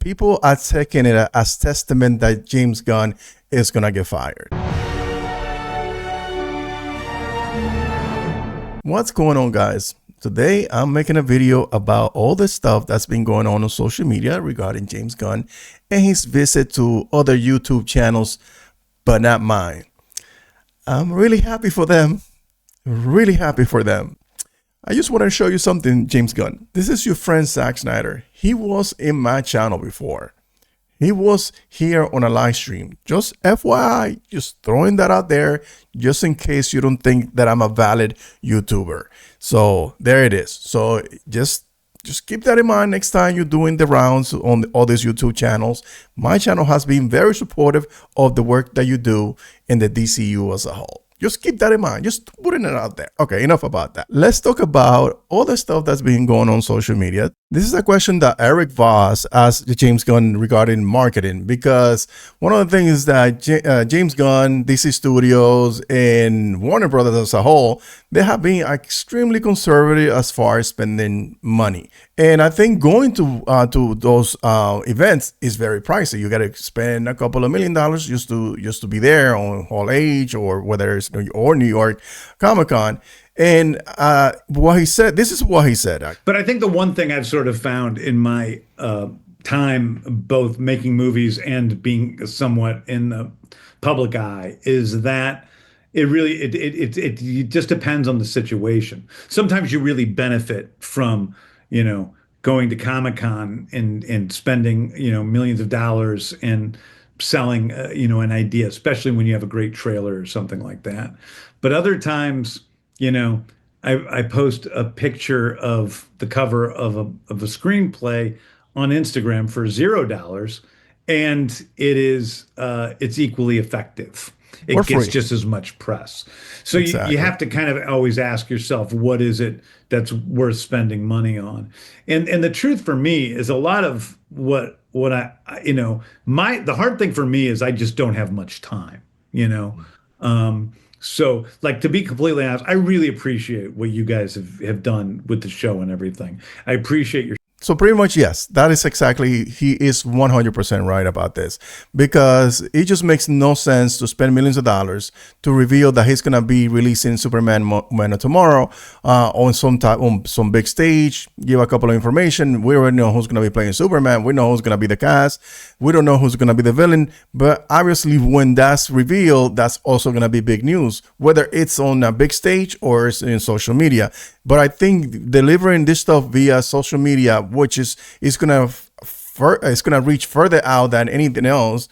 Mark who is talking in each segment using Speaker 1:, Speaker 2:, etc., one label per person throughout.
Speaker 1: people are taking it as testament that James Gunn is gonna get fired. What's going on, guys? Today I'm making a video about all the stuff that's been going on social media regarding James Gunn and his visit to other YouTube channels, but not mine. I'm really happy for them. Really happy for them. I just want to show you something, James Gunn. This is your friend Zack Snyder. He was in my channel before. He was here on a live stream. Just FYI, just throwing that out there, just in case you don't think that I'm a valid YouTuber. So there it is. So just keep that in mind next time you're doing the rounds on all these YouTube channels. My channel has been very supportive of the work that you do in the DCU as a whole. Just keep that in mind. Just putting it out there. Okay, enough about that. Let's talk about all the stuff that's been going on social media. This is a question that Eric Voss asked James Gunn regarding marketing, because one of the things is that James Gunn, DC Studios, and Warner Brothers as a whole, they have been extremely conservative as far as spending money. And I think going to those events is very pricey. You got to spend a couple of $1 million just to be there on Hall H, or whether it's New York ComicCOn. And what he said, this is what he said.
Speaker 2: But I think the one thing I've sort of found in my time, both making movies and being somewhat in the public eye, is that it just depends on the situation. Sometimes you really benefit from, going to Comic-Con and spending, millions of dollars and selling, an idea, especially when you have a great trailer or something like that. But other times, I post a picture of the cover of a screenplay on Instagram for $0, and it's equally effective. It gets just as much press. So exactly. you have to kind of always ask yourself, what is it that's worth spending money on? And the truth for me is a lot of what the hard thing for me is I just don't have much time, So, like, to be completely honest, I really appreciate what you guys have done with the show and everything. I appreciate your.
Speaker 1: So pretty much, yes, that is exactly, he is 100% right about this, because it just makes no sense to spend millions of dollars to reveal that he's going to be releasing Superman Man of Tomorrow on some big stage, give a couple of information. We already know who's going to be playing Superman. We know who's going to be the cast. We don't know who's going to be the villain. But obviously, when that's revealed, that's also going to be big news, whether it's on a big stage or it's in social media. But I think delivering this stuff via social media, which is gonna reach further out than anything else,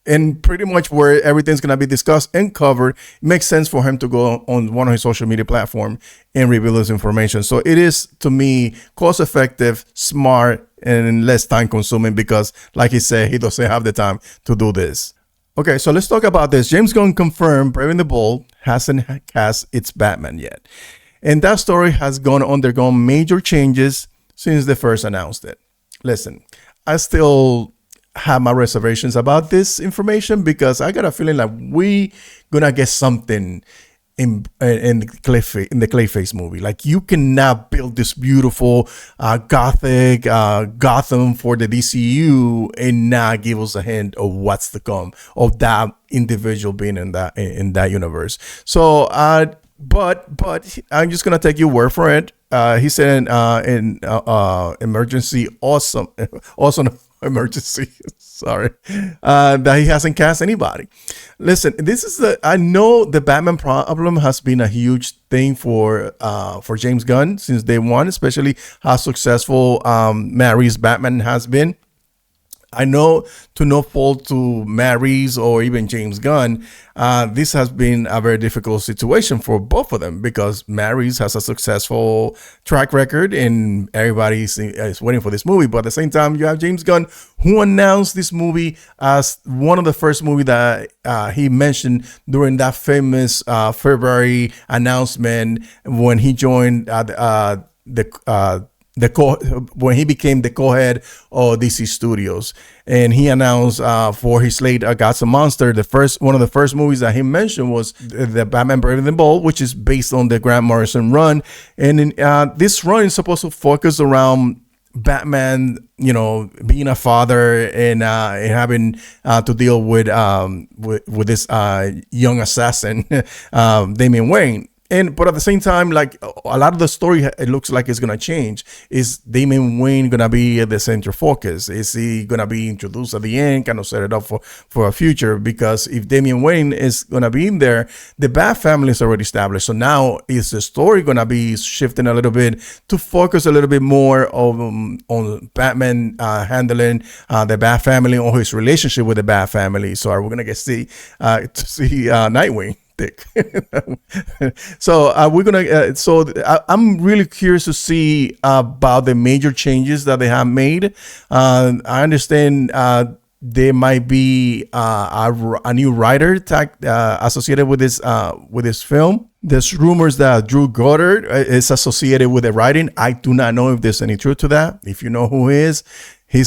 Speaker 1: and pretty much where everything's gonna be discussed and covered, it makes sense for him to go on one of his social media platforms and reveal this information. So it is, to me, cost effective, smart, and less time consuming, because, like he said, he doesn't have the time to do this. Okay, so let's talk about this. James Gunn confirmed Brave and the Bold hasn't cast its Batman yet. And that story has undergone major changes since they first announced it. Listen, I still have my reservations about this information, because I got a feeling like we gonna get something in the Clayface movie. Like, you cannot build this beautiful gothic Gotham for the DCU and not give us a hint of what's to come of that individual being in that universe. So But I'm just gonna take your word for it. He said in emergency, awesome emergency. Sorry, that he hasn't cast anybody. Listen, I know the Batman problem has been a huge thing for James Gunn since day one, especially how successful Matt Reeves' Batman has been. I know, to no fault to Matt Reeves or even James Gunn, this has been a very difficult situation for both of them, because Matt Reeves has a successful track record and everybody is waiting for this movie. But at the same time, you have James Gunn, who announced this movie as one of the first movies that he mentioned during that famous February announcement when he joined when he became the co-head of DC Studios, and he announced for his slate Gods and Monster, one of the first movies that he mentioned was the Batman Brave and the Bold, which is based on the Grant Morrison run. And this run is supposed to focus around Batman, being a father and having to deal with this young assassin, Damian Wayne. But at the same time, like a lot of the story, it looks like it's gonna change. Is Damian Wayne gonna be the center focus? Is he gonna be introduced at the end, kind of set it up for a future? Because if Damian Wayne is gonna be in there, the Bat family is already established. So now is the story gonna be shifting a little bit to focus a little bit more on Batman handling the Bat family or his relationship with the Bat family? So are we gonna get to see Nightwing? So we're gonna. I'm really curious to see about the major changes that they have made. I understand there might be a new writer associated with this film. There's rumors that Drew Goddard is associated with the writing. I do not know if there's any truth to that. If you know who he is. He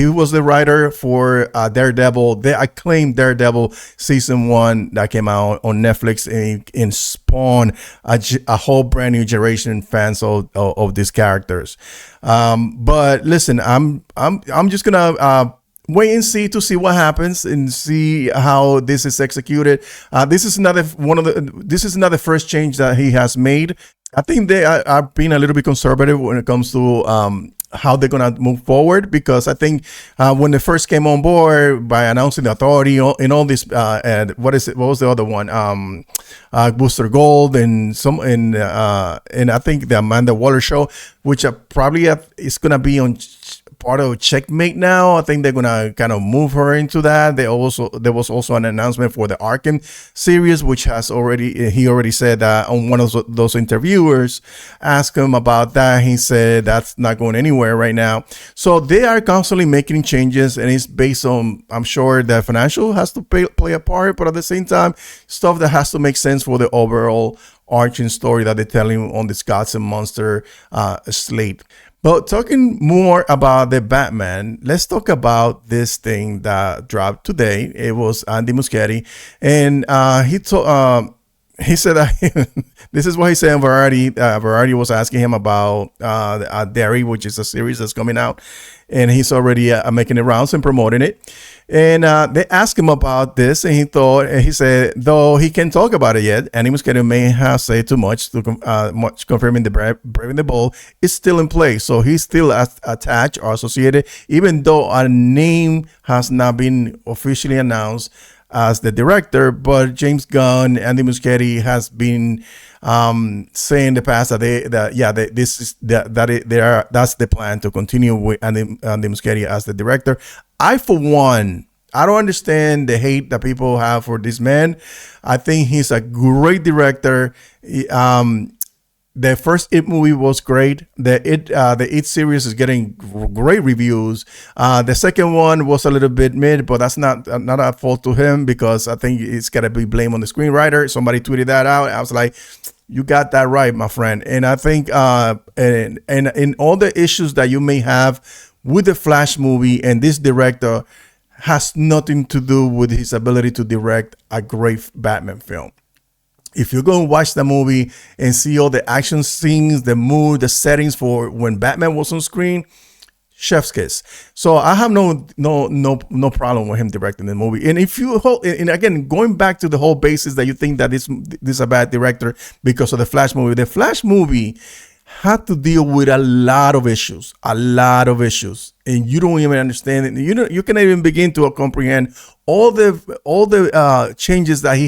Speaker 1: was the writer for Daredevil, the acclaimed Daredevil season 1 that came out on Netflix and spawned a whole brand new generation fans of these characters. But listen, I'm just gonna wait and see what happens and see how this is executed. This is not the first change that he has made. I think they are being a little bit conservative when it comes to how they're gonna move forward, because I think when they first came on board by announcing the authority and all this, and what was the other one? Booster Gold and I think the Amanda Waller show, which probably is gonna be on part of Checkmate now. I think they're gonna kind of move her into that. There was also an announcement for the Arkham series, which he already said that on one of those interviewers asked him about that. He said that's not going anywhere right now. So they are constantly making changes, and it's based on, I'm sure, that financial has to play a part, but at the same time, stuff that has to make sense for the overall arching story that they're telling on this Gods and Monster slate. But talking more about the Batman, let's talk about this thing that dropped today. It was Andy Muschietti, and he said that this is what he said in Variety. Variety was asking him about Derry, which is a series that's coming out, and he's already making the rounds and promoting it. And they asked him about this, and he said, though he can't talk about it yet, Andy Muschietti may have said too much confirming the Braving the Bold is still in place. So he's still attached or associated, even though a name has not been officially announced as the director. But James Gunn, Andy Muschietti has been saying in the past that's the plan to continue with Andy Muschietti as the director. I, for one, I don't understand the hate that people have for this man. I think he's a great director. The first It movie was great. The It series is getting great reviews. The second one was a little bit mid, but that's not a fault to him, because I think it's got to be blamed on the screenwriter. Somebody tweeted that out. I was like, you got that right, my friend. And I think and in all the issues that you may have with the Flash movie, and this director has nothing to do with his ability to direct a great Batman film. If you're going to watch the movie and see all the action scenes, the mood, the settings for when Batman was on screen, chef's kiss. So I have no problem with him directing the movie. And and again, going back to the whole basis that you think that this is a bad director because of the Flash movie had to deal with a lot of issues, and you don't even understand it. You cannot even begin to comprehend all the changes that he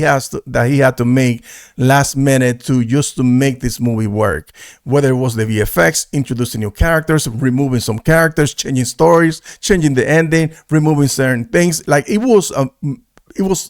Speaker 1: had to make last minute to make this movie work. Whether it was the VFX, introducing new characters, removing some characters, changing stories, changing the ending, removing certain things, like it was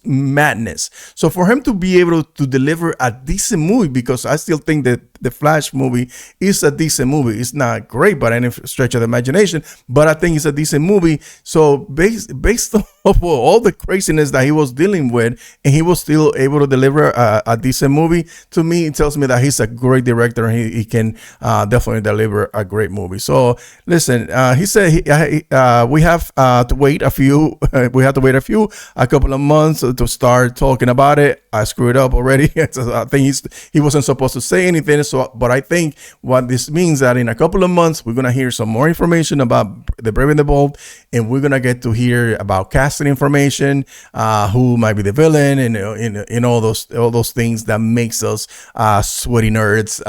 Speaker 1: madness. So for him to be able to deliver a decent movie, because I still think that the Flash movie is a decent movie. It's not great by any stretch of the imagination, but I think it's a decent movie. So based of all the craziness that he was dealing with, and he was still able to deliver a decent movie. To me, it tells me that he's a great director, and he can definitely deliver a great movie. So listen, he said we have to wait a couple of months to start talking about it. I screwed up already. So I think he wasn't supposed to say anything. So, but I think what this means that in a couple of months we're gonna hear some more information about the Brave and the Bold, and we're gonna get to hear about casting information, who might be the villain, and all those things that makes us sweaty nerds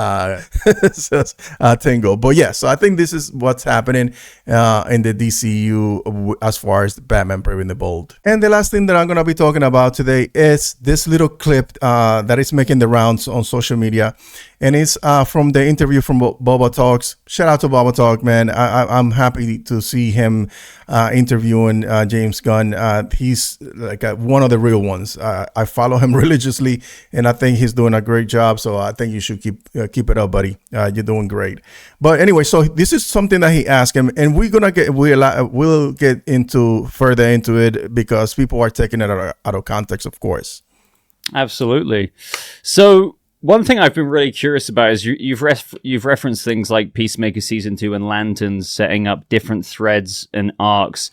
Speaker 1: tingle. But yeah, so I think this is what's happening in the DCU as far as Batman Brave and the Bold. And the last thing that I'm gonna be talking about today is this little clip that is making the rounds on social media, and it's from the interview from Boba Talks. Shout out to Boba Talk, man. I'm happy to see him interviewing James Gunn. He's like one of the real ones. I follow him religiously, and I think he's doing a great job. So I think you should keep it up, buddy. You're doing great. But anyway, so this is something that he asked him, and we'll get further into it because people are taking it out of context, of course.
Speaker 3: Absolutely. So one thing I've been really curious about is you've referenced things like Peacemaker Season 2 and Lanterns setting up different threads and arcs.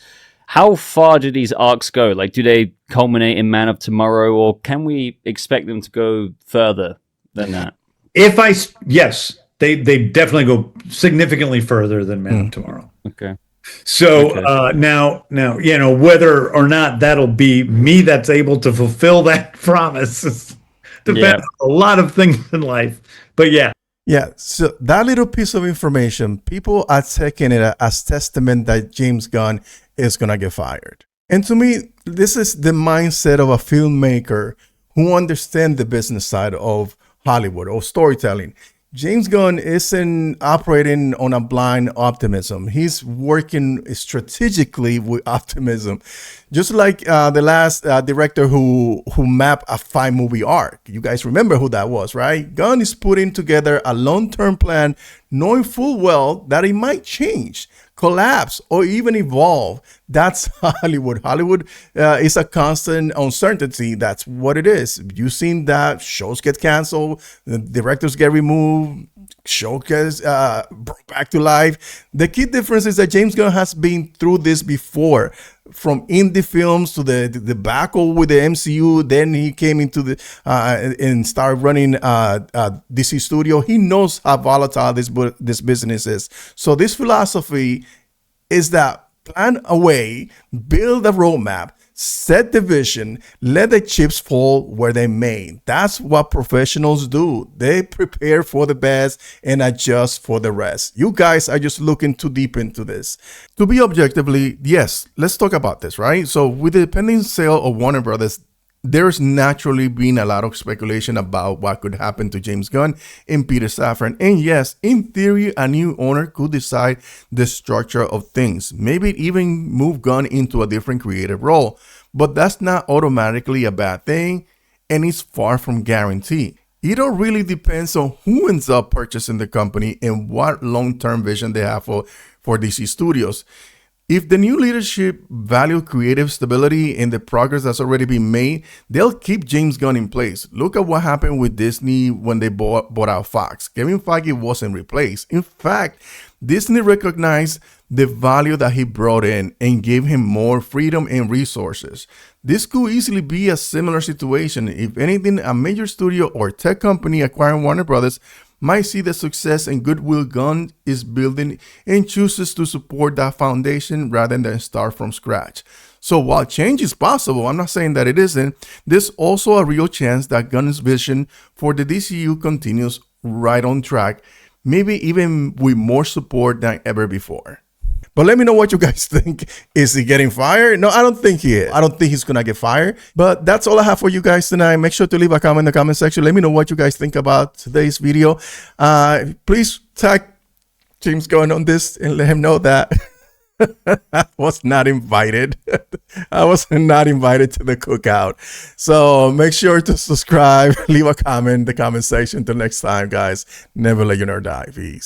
Speaker 3: How far do these arcs go? Like, do they culminate in Man of Tomorrow, or can we expect them to go further than that?
Speaker 2: Yes, they definitely go significantly further than Man of Tomorrow.
Speaker 3: Okay.
Speaker 2: So now, whether or not that'll be me that's able to fulfill that promise depends on a lot of things in life. But yeah.
Speaker 1: Yeah, so that little piece of information, people are taking it as testament that James Gunn is going to get fired. And to me, this is the mindset of a filmmaker who understands the business side of Hollywood or storytelling. James Gunn isn't operating on a blind optimism. He's working strategically with optimism. Just like the last director who mapped a 5-movie arc. You guys remember who that was, right? Gunn is putting together a long-term plan, knowing full well that it might change, collapse, or even evolve. That's Hollywood. Hollywood is a constant uncertainty. That's what it is. You've seen that shows get canceled, the directors get removed, show gets brought back to life. The key difference is that James Gunn has been through this before, from indie films to the debacle with the MCU. Then he came into the and started running DC Studio. He knows how volatile this business is. So this philosophy is that plan a way, build a roadmap, set the vision, let the chips fall where they may. That's what professionals do. They prepare for the best and adjust for the rest. You guys are just looking too deep into this. To be objectively, yes, let's talk about this, right? So with the pending sale of Warner Brothers, there's naturally been a lot of speculation about what could happen to James Gunn and Peter Safran. And yes, in theory, a new owner could decide the structure of things, maybe even move Gunn into a different creative role. But that's not automatically a bad thing, and it's far from guaranteed. It all really depends on who ends up purchasing the company and what long-term vision they have for DC Studios. If the new leadership value creative stability and the progress that's already been made, they'll keep James Gunn in place. Look at what happened with Disney when they bought out Fox. Kevin Feige wasn't replaced. In fact, Disney recognized the value that he brought in and gave him more freedom and resources. This could easily be a similar situation. If anything, a major studio or tech company acquiring Warner Brothers might see the success and goodwill Gunn is building and chooses to support that foundation rather than start from scratch. So while change is possible, I'm not saying that it isn't, there's also a real chance that Gunn's vision for the DCU continues right on track, maybe even with more support than ever before. But let me know what you guys think. Is he getting fired? No, I don't think he is. I don't think he's going to get fired. But that's all I have for you guys tonight. Make sure to leave a comment in the comment section. Let me know what you guys think about today's video. Please tag James Gunn on this and let him know that I was not invited. I was not invited to the cookout. So make sure to subscribe, leave a comment in the comment section. Till next time, guys. Never let your nerd die. Peace.